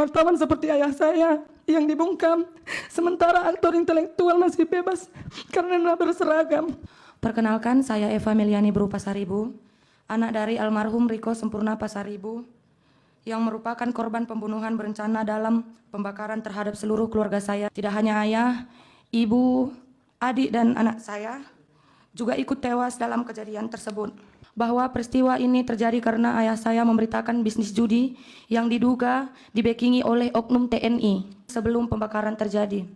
wartawan seperti ayah saya yang dibungkam, sementara aktor intelektual masih bebas karena berseragam. Perkenalkan, saya Eva Meliani Bru Pasaribu, anak dari almarhum Riko Sempurna Pasaribu, yang merupakan korban pembunuhan berencana dalam pembakaran terhadap seluruh keluarga saya. Tidak hanya ayah, ibu, adik, dan anak saya juga ikut tewas dalam kejadian tersebut. Bahwa peristiwa ini terjadi karena ayah saya memberitakan bisnis judi yang diduga dibekingi oleh oknum TNI sebelum pembakaran terjadi.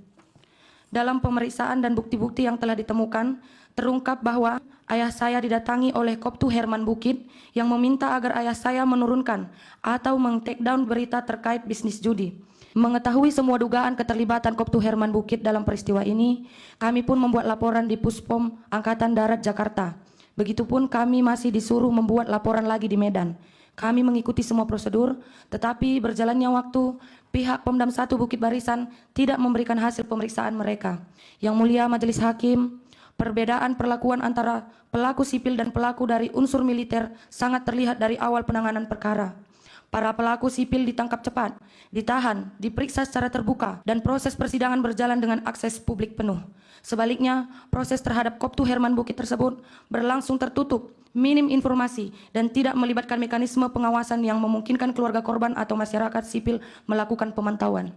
Dalam pemeriksaan dan bukti-bukti yang telah ditemukan, terungkap bahwa ayah saya didatangi oleh Koptu Herman Bukit yang meminta agar ayah saya menurunkan atau meng-take down berita terkait bisnis judi. Mengetahui semua dugaan keterlibatan Koptu Herman Bukit dalam peristiwa ini, kami pun membuat laporan di Puspom Angkatan Darat Jakarta. Begitupun kami masih disuruh membuat laporan lagi di Medan. Kami mengikuti semua prosedur, tetapi berjalannya waktu, pihak Pomdam 1 Bukit Barisan tidak memberikan hasil pemeriksaan mereka. Yang Mulia Majelis Hakim, perbedaan perlakuan antara pelaku sipil dan pelaku dari unsur militer sangat terlihat dari awal penanganan perkara. Para pelaku sipil ditangkap cepat, ditahan, diperiksa secara terbuka, dan proses persidangan berjalan dengan akses publik penuh. Sebaliknya, proses terhadap Koptu Herman Bukit tersebut berlangsung tertutup, minim informasi, dan tidak melibatkan mekanisme pengawasan yang memungkinkan keluarga korban atau masyarakat sipil melakukan pemantauan.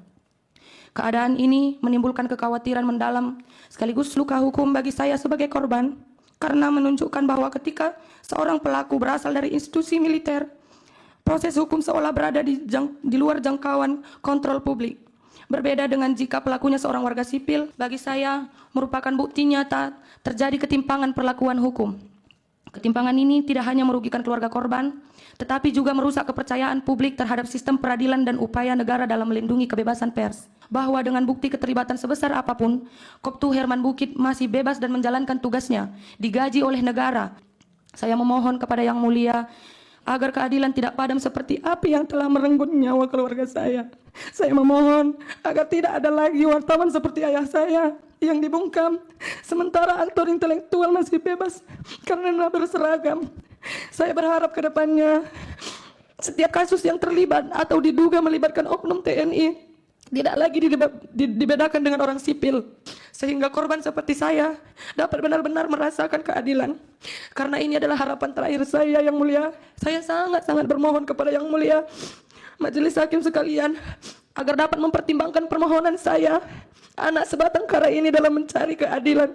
Keadaan ini menimbulkan kekhawatiran mendalam sekaligus luka hukum bagi saya sebagai korban, karena menunjukkan bahwa ketika seorang pelaku berasal dari institusi militer, proses hukum seolah berada di luar jangkauan kontrol publik. Berbeda dengan jika pelakunya seorang warga sipil, bagi saya merupakan bukti nyata terjadi ketimpangan perlakuan hukum. Ketimpangan ini tidak hanya merugikan keluarga korban, tetapi juga merusak kepercayaan publik terhadap sistem peradilan dan upaya negara dalam melindungi kebebasan pers. Bahwa dengan bukti keterlibatan sebesar apapun, Koptu Herman Bukit masih bebas dan menjalankan tugasnya, digaji oleh negara. Saya memohon kepada Yang Mulia agar keadilan tidak padam seperti api yang telah merenggut nyawa keluarga saya. Saya memohon agar tidak ada lagi wartawan seperti ayah saya yang dibungkam, sementara aktor intelektual masih bebas karena berseragam. Saya berharap ke depannya setiap kasus yang terlibat atau diduga melibatkan oknum TNI tidak lagi dibedakan dengan orang sipil, sehingga korban seperti saya dapat benar-benar merasakan keadilan. Karena ini adalah harapan terakhir saya, Yang Mulia. Saya sangat-sangat bermohon kepada Yang Mulia Majelis Hakim sekalian agar dapat mempertimbangkan permohonan saya, anak sebatang kara ini, dalam mencari keadilan.